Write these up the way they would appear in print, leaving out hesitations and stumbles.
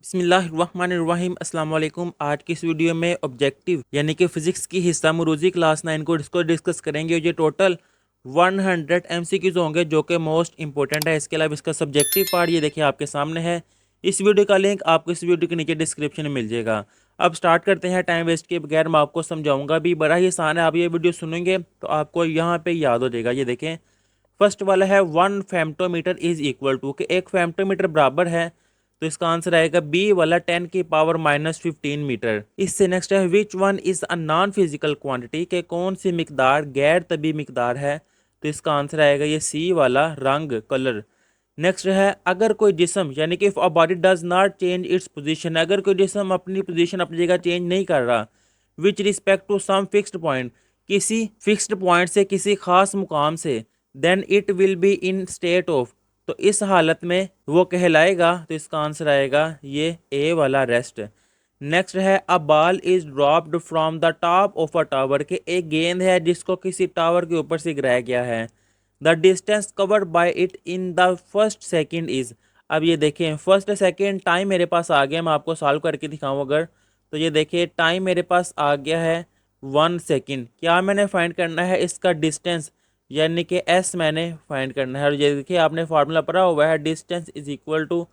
बिस्मिल्लाहिर्रहमानिर्रहीम अस्सलाम वालेकुम। आज की इस वीडियो में ऑब्जेक्टिव यानी कि फिजिक्स की हिस्सा मुरूजी क्लास 9 को इसको डिस्कस करेंगे। ये टोटल 100 MCQs होंगे जो कि मोस्ट इंपॉर्टेंट है। इसके अलावा इसका सब्जेक्टिव पार्ट ये देखिए आपके सामने है। इस वीडियो का लिंक आपको इस वीडियो के नीचे डिस्क्रिप्शन में मिल जाएगा। अब स्टार्ट करते हैं। टाइम वेस्ट के बगैर मैं आपको समझाऊंगा भी, बड़ा ही आसान है। आप ये वीडियो सुनेंगे तो आपको यहाँ पे याद हो जाएगा। ये देखें, फर्स्ट वाला है 1 फेम्टोमीटर इज इक्वल टू कि 1 फेम्टोमीटर बराबर है, तो इसका आंसर आएगा बी वाला 10⁻⁻15 मीटर। इससे नेक्स्ट है which one is a non physical quantity के कौन सी मिकदार गैर तभी मिकदार है, तो इसका आंसर आएगा ये सी वाला रंग, कलर। नेक्स्ट है अगर कोई जिस्म यानी कि if a body does not change its position, अगर कोई जिस्म अपनी पोजीशन अपनी जगह चेंज नहीं कर रहा, which respect to some fixed point, किसी फिक्स्ड पॉइंट से किसी खास मुकाम से, then it will be in state of, तो इस हालत में वो कहलाएगा, तो इसका आंसर आएगा ये ए वाला रेस्ट। नेक्स्ट है a ball is dropped from the top of a tower के एक गेंद है जिसको किसी टावर के ऊपर से गिराया गया है। The distance covered by it in the first second is, अब ये देखें फर्स्ट सेकंड टाइम मेरे पास आ गया। मैं आपको सॉल्व करके दिखाऊं अगर, तो ये देखिए टाइम मेरे पास आ गया है 1 सेकंड। क्या मैंने फाइंड करना है इसका डिस्टेंस, यानी कि एस मैंने फाइंड करना है। और ये देखिए आपने फार्मूला पढ़ा हुआ है, डिस्टेंस इज इक्वल टू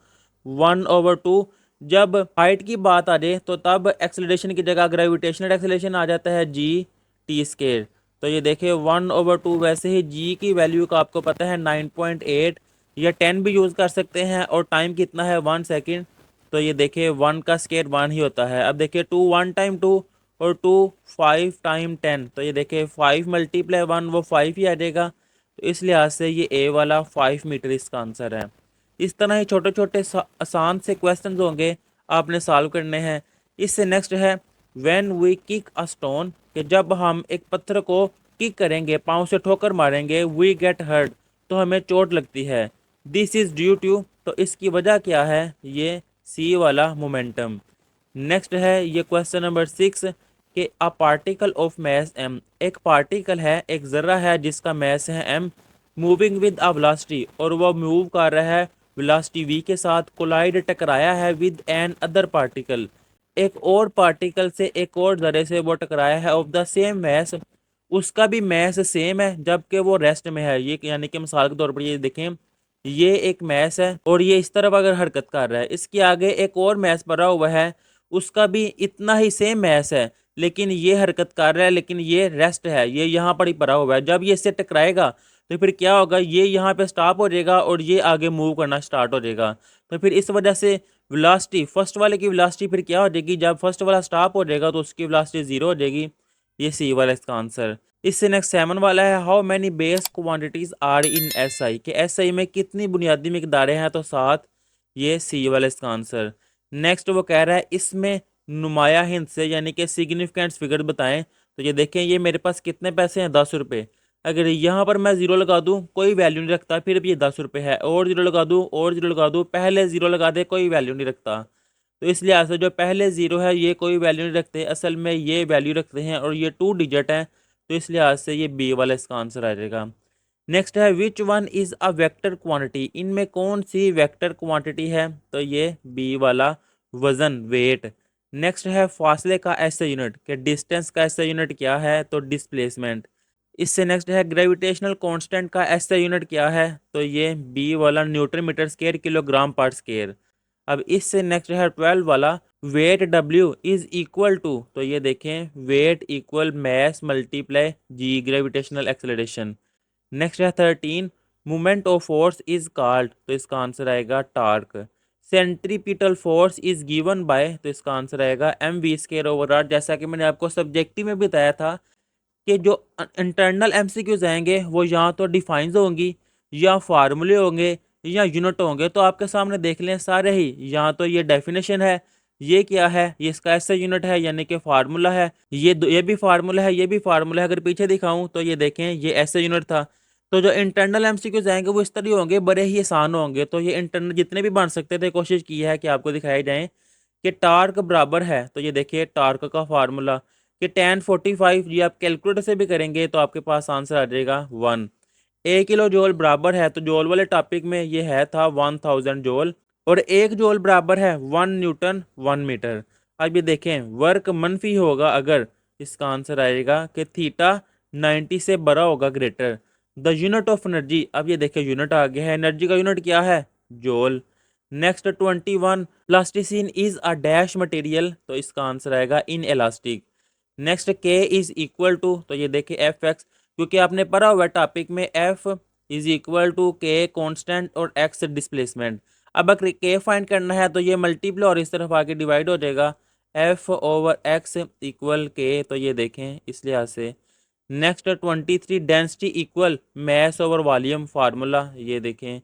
1/2। जब हाइट की बात आ जाए तो तब एक्सेलरेशन की जगह ग्रेविटेशनल एक्सेलरेशन आ जाता है g t²। तो ये देखिए 1/2, वैसे ही g की वैल्यू का आपको पता है 9.8 या 10 भी यूज़ कर सकते हैं। और टाइम कितना है 1 सेकेंड, तो ये देखिए 1 का स्केयर 1 ही होता है। अब देखिए 2 1 टाइम 2 और 2 5 टाइम 10, तो ये देखिए 5 मल्टीप्लाई 1 वो 5 ही आ जाएगा। तो इस लिहाज से ये ए वाला 5 मीटर इसका आंसर है। इस तरह ही छोटे छोटे आसान से क्वेश्चंस होंगे, आपने सॉल्व करने हैं। इससे नेक्स्ट है when we kick a stone, कि जब हम एक पत्थर को किक करेंगे, पाँव से ठोकर मारेंगे, वी गेट हर्ट, तो हमें चोट लगती है। दिस इज ड्यू टू, तो इसकी वजह क्या है, ये सी वाला मोमेंटम। नेक्स्ट है ये क्वेश्चन नंबर 6 कि a particle of mass M, एक पार्टिकल है, एक जर्रा है जिसका मैस है M, moving with a velocity, और वो मूव कर रहा है वेलोसिटी वी के साथ, कोलाइड टकराया है विद एन अदर पार्टिकल, एक और पार्टिकल से, एक और जर्रे से वो टकराया है, ऑफ द सेम मैस, उसका भी मैस सेम है जबकि वो रेस्ट में है। ये यानी कि मिसाल के तौर पर ये देखें, ये एक मैस है और ये इस तरफ अगर हरकत कर रहा है, इसके आगे एक और मैस पड़ा हुआ है, उसका भी इतना ही सेम मैस है, लेकिन ये हरकत कर रहा है, लेकिन ये रेस्ट है, ये यहाँ पर ही पड़ा हुआ है। जब ये इससे टकराएगा तो फिर क्या होगा, ये यहाँ पे स्टॉप हो जाएगा और ये आगे मूव करना स्टार्ट हो जाएगा। तो फिर इस वजह से वेलोसिटी, फर्स्ट वाले की वेलोसिटी फिर क्या हो जाएगी, जब फर्स्ट वाला स्टॉप हो जाएगा तो उसकी वेलोसिटी 0 हो जाएगी। ये सी वाला इसका आंसर। इससे नेक्स्ट 7 वाला है how many base quantities are in S I, कि एस आई में कितनी बुनियादी मिकदारें हैं, तो 7। ये सी वाला इसका आंसर। नेक्स्ट वो कह रहा है इसमें नुमाया हिंद से यानी कि सिग्निफिकेंट फिगर बताएं, तो ये देखें ये मेरे पास कितने पैसे हैं, 10 रुपये। अगर यहाँ पर मैं ज़ीरो लगा दूँ कोई वैल्यू नहीं रखता, फिर भी ये 10 रुपये है, और ज़ीरो लगा दूँ और ज़ीरो लगा दूँ, पहले ज़ीरो लगा दे कोई वैल्यू नहीं रखता। तो इस लिहाज से जो पहले ज़ीरो है ये कोई वैल्यू नहीं रखते, असल में ये वैल्यू रखते हैं, और ये 2 डिजिट है, तो इस लिहाज से ये बी वाला इसका आंसर आ जाएगा। नेक्स्ट है which one is a vector quantity, इनमें कौन सी वेक्टर क्वांटिटी है, तो ये बी वाला वज़न, वेट। नेक्स्ट है फासले का ऐसा यूनिट, कि डिस्टेंस का ऐसा यूनिट क्या है, तो डिस्प्लेसमेंट। इससे नेक्स्ट है ग्रेविटेशनल कांस्टेंट का ऐसा यूनिट क्या है, तो ये बी वाला newton metre square kilogram per square. अब इससे नेक्स्ट है 12 वाला weight W is equal to, तो ये देखें weight equal mass multiply G gravitational acceleration. Next है 13 moment of force is called, तो इसका आंसर आएगा torque. Centripetal force is given by, तो इसका आंसर आएगा M V square over R. जैसा कि मैंने आपको सब्जेक्टिव में बताया था कि जो इंटरनल एमसीक्यूज आएंगे वो या तो डिफाइंस होंगी, या फार्मूले होंगे, या यूनिट होंगे। तो आपके सामने देख लें सारे ही, या तो ये डेफिनेशन है, ये क्या है, ये इसका ऐसा यूनिट है यानी कि फार्मूला है, ये भी फार्मूला है, ये भी फार्मूला है। अगर पीछे दिखाऊं तो ये देखें ये ऐसे यूनिट था। तो जो इंटरनल एमसीक्यूज आएंगे वो इस तरह होंगे, बड़े ही आसान होंगे। तो ये इंटरनल जितने भी बन सकते थे कोशिश की है कि आपको दिखाए जाएं कि टार्क बराबर है, तो ये देखिए टार्क का फार्मूला कि tan45, ये आप कैलकुलेटर से भी करेंगे तो आपके पास आंसर आ जाएगा 1। 1 किलो जोल बराबर है, तो जोल वाले टॉपिक में ये है था 1000 जोल। और 1 जूल बराबर है 1 न्यूटन 1 मीटर। अब ये देखें वर्क मनफी होगा अगर, इसका आंसर आएगा कि थीटा 90 से बड़ा होगा greater. The unit of energy, अब ये देखें यूनिट आ गया है, एनर्जी का यूनिट क्या है, जोल। Next 21, plasticine is a dash material, तो इसका आंसर आएगा इन एलास्टिक। नेक्स्ट के इज इक्वल टू, तो ये देखिए एफ एक्स, क्योंकि आपने पढ़ा हुआ है टॉपिक में एफ इज इक्वल टू के कांस्टेंट और एक्स डिस्प्लेसमेंट। अब अगर के फाइंड करना है तो ये मल्टीप्ल और इस तरफ आके डिवाइड हो जाएगा, एफ ओवर एक्स इक्वल के, तो ये देखें इस लिहाज से। Next 23, density equal mass over volume formula, ये देखें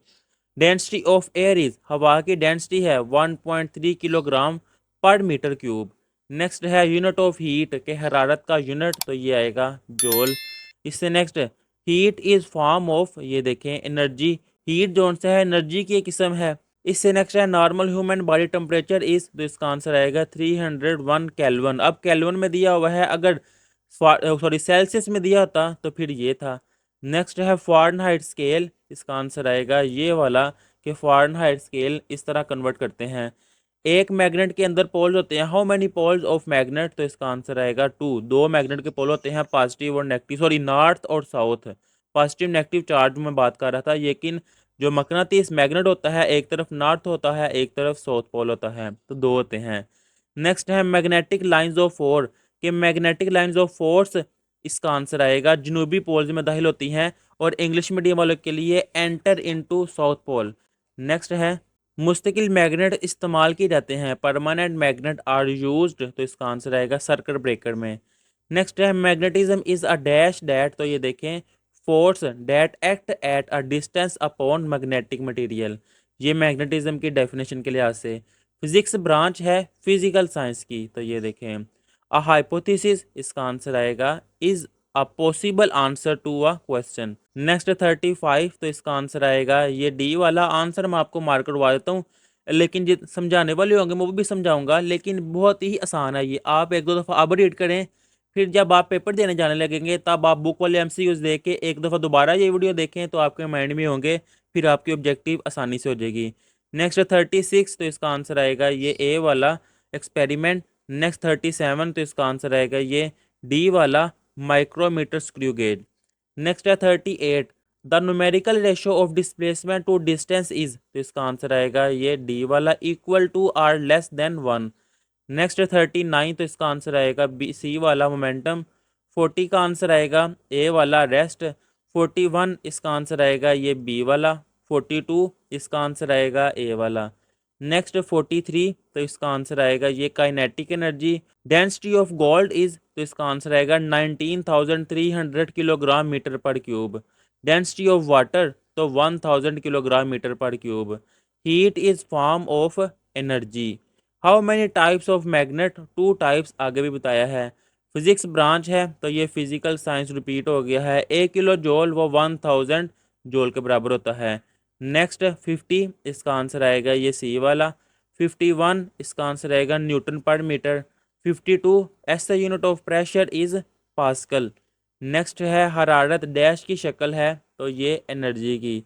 डेंसिटी ऑफ एयर इज, हवा की डेंसिटी है 1.3 किलोग्राम पर मीटर क्यूब। नेक्स्ट है यूनिट ऑफ हीट के हरारत का यूनिट, तो ये आएगा जोल। इससे next heat is form of, ये देखें एनर्जी, हीट जोन से है एनर्जी की एक किस्म है। इससे नेक्स्ट है normal human body temperature is, तो इसका आंसर आएगा 301 केल्विन। अब केल्विन में दिया हुआ है, अगर सॉरी सेल्सियस में दिया होता तो फिर ये था। नेक्स्ट है फ़ारेनहाइट स्केल, इसका आंसर आएगा ये वाला कि फ़ारेनहाइट स्केल इस तरह कन्वर्ट करते हैं। एक मैग्नेट के अंदर पोल्स होते हैं, how many poles of magnet, तो इसका आंसर आएगा 2। दो मैग्नेट के पोल होते हैं, पॉजिटिव और नेगेटिव, सॉरी नॉर्थ और साउथ। पॉजिटिव नेगेटिव चार्ज में बात कर रहा था, लेकिन जो मकनातीस मैग्नेट होता है एक तरफ नॉर्थ होता है एक तरफ साउथ पोल होता है, तो दो होते हैं। नेक्स्ट है मैग्नेटिक लाइंस ऑफ फोर, कि मैग्नेटिक लाइंस ऑफ फोर्स, इसका आंसर आएगा जनूबी पोल्स में दाखिल होती हैं और इंग्लिश मीडियम वालों के लिए enter into south pole. Next है मुस्तकिल मैग्नेट इस्तेमाल किए जाते हैं, परमानेंट मैग्नेट आर यूज्ड, तो इसका आंसर आएगा सर्किट ब्रेकर में। नेक्स्ट है magnetism is a dash that, तो ये देखें force that act at a distance upon magnetic material, ये मैग्नेटिज्म की डेफिनेशन के लिहाज से। फिजिक्स ब्रांच है फिजिकल साइंस की, तो ये देखें अ हाइपोथेसिस, इसका आंसर आएगा is a possible answer to a question. Next 35, तो इसका आंसर आएगा ये डी वाला। आंसर मैं आपको मार्क करवा देता हूँ, लेकिन जो समझाने वाले होंगे मैं वो भी समझाऊंगा, लेकिन बहुत ही आसान है ये, आप एक दो दफ़ा अब रीड करें, फिर जब आप पेपर देने जाने लगेंगे तब आप बुक वाले एमसीक्यूज देख के एक दफ़ा दोबारा ये वीडियो देखें तो आपके माइंड में होंगे, फिर आपकी ऑब्जेक्टिव आसानी से हो जाएगी। नेक्स्ट 36, तो इसका आंसर आएगा ये ए वाला एक्सपेरिमेंट। नेक्स्ट 37, तो इसका आंसर आएगा ये डी वाला माइक्रोमीटर स्क्रू गेज। नेक्स्ट है 38, the numerical ratio of displacement to distance is, तो इसका आंसर आएगा ये डी वाला equal to or less than 1। Next 39, तो इसका आंसर आएगा बी सी वाला मोमेंटम। 40 का आंसर आएगा ए वाला रेस्ट। 41 इसका आंसर आएगा ये बी वाला। 42 इसका आंसर आएगा ए वाला। नेक्स्ट 43, तो इसका आंसर आएगा ये kinetic energy. Density of gold is, तो इसका आंसर आएगा 19,300 किलोग्राम मीटर पर क्यूब। डेंसिटी ऑफ वाटर, तो 1000 किलोग्राम मीटर पर cube. Heat is form of energy. How many types of magnet, 2 types आगे भी बताया है। फिजिक्स ब्रांच है तो ये फिजिकल साइंस रिपीट हो गया है। 1 किलो जोल वो 1000 जोल के बराबर होता है। नेक्स्ट 50, इसका आंसर आएगा ये सी वाला। 51 इसका आंसर आएगा newton per metre. 52 as the unit of pressure is pascal. Next है हरारत डैश की शक्ल है, तो ये एनर्जी की।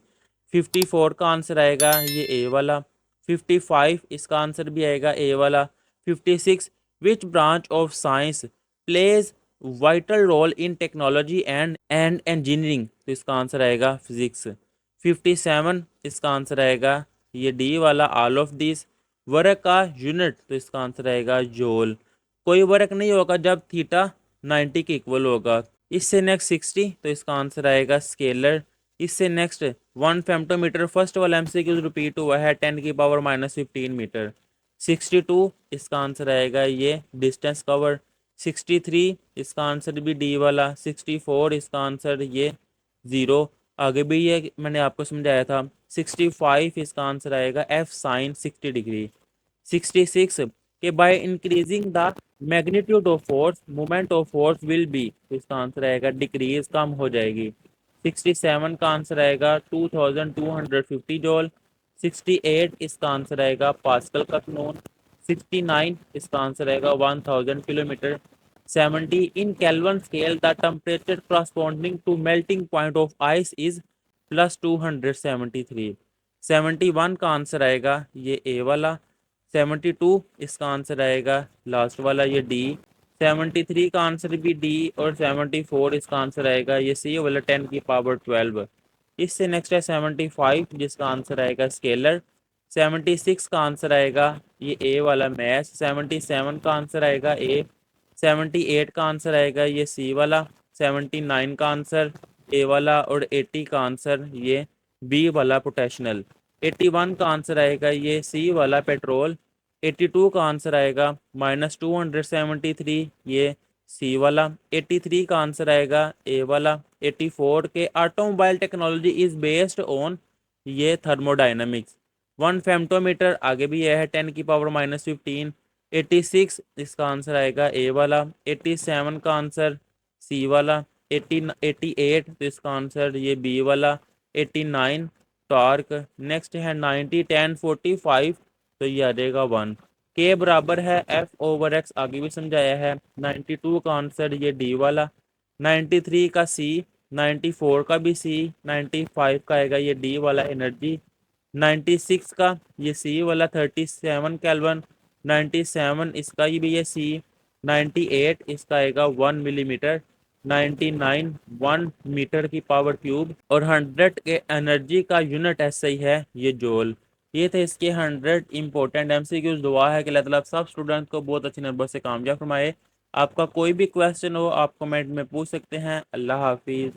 54 का आंसर आएगा ये ए वाला। 55 इसका आंसर भी आएगा ए वाला। 56 which branch of science plays vital role in technology and engineering, तो इसका आंसर आएगा फिजिक्स। 57 इसका आंसर आएगा ये डी वाला ऑल ऑफ दिस। वर्क का यूनिट, तो इसका आंसर आएगा जोल। कोई वर्क नहीं होगा जब थीटा 90 के इक्वल होगा। इससे नेक्स्ट 60, तो इसका आंसर आएगा स्केलर। इससे नेक्स्ट 1 फेम्टोमीटर, फर्स्ट वाला एमसीक्यू रिपीट हुआ है 10 की पावर -15 मीटर। 62 इसका आंसर आएगा ये डिस्टेंस कवर। 63 इसका आंसर भी डी वाला। 64 इसका आंसर ये ज़ीरो, आगे भी ये मैंने आपको समझाया था। 65 इसका आंसर आएगा एफ साइन 60 डिग्री। 66 के by increasing the magnitude of force moment of force will be, तो इसका आंसर आएगा डिक्रीज, कम हो जाएगी। 67 का आंसर आएगा 2250 जॉल। 68 इसका आंसर आएगा पास्कल का कानून। 69 इसका आंसर आएगा 1000 kilometre. 70 in kelvin scale the temperature corresponding to melting point of ice is +273। 71 का आंसर आएगा ये ए वाला। 72 इसका आंसर आएगा लास्ट वाला ये डी। 73 का आंसर भी डी और 74 इसका आंसर आएगा ये सी वाला 10 की पावर 12। इससे नेक्स्ट है 75 जिसका आंसर आएगा स्केलर। 76 का आंसर आएगा ये ए वाला मैथ। 77 का आंसर आएगा ए। 78 का आंसर आएगा ये सी वाला। 79 का आंसर ए वाला और 80 का आंसर ये बी वाला पोटेंशियल। 81 का आंसर आएगा ये सी वाला पेट्रोल। 82 का आंसर आएगा -273 ये सी वाला। 83 का आंसर आएगा ए वाला। 84 के automobile technology is based on ये थर्मोडायनामिक्स। 1 फेम्टोमीटर आगे भी यह है 10 की पावर -15। 86 इसका आंसर आएगा ए वाला। 87 का आंसर सी वाला। 88 तो इसका आंसर ये बी वाला। 89 टॉर्क। नेक्स्ट है 90 10 45 तो ये आ जाएगा 1। के बराबर है F/X आगे भी समझाया है। 92 का आंसर ये डी वाला। 93 का सी। 94 का भी सी। 95 का आएगा ये डी वाला एनर्जी। 96 का ये सी वाला 37 केल्विन। 97 इसका ये भी ये सी। 98 इसका आएगा 1 मिलीमीटर। 99 1 मीटर की पावर क्यूब और 100 के एनर्जी का यूनिट ऐसा ही है ये जोल। ये थे इसके 100 इंपॉर्टेंट एमसीक्यूज। दुआ है कि अल्लाह ताला सब स्टूडेंट को बहुत अच्छे नंबर से कामयाब फरमाए। आपका कोई भी क्वेश्चन हो आप कमेंट में पूछ सकते हैं। अल्लाह हाफिज़।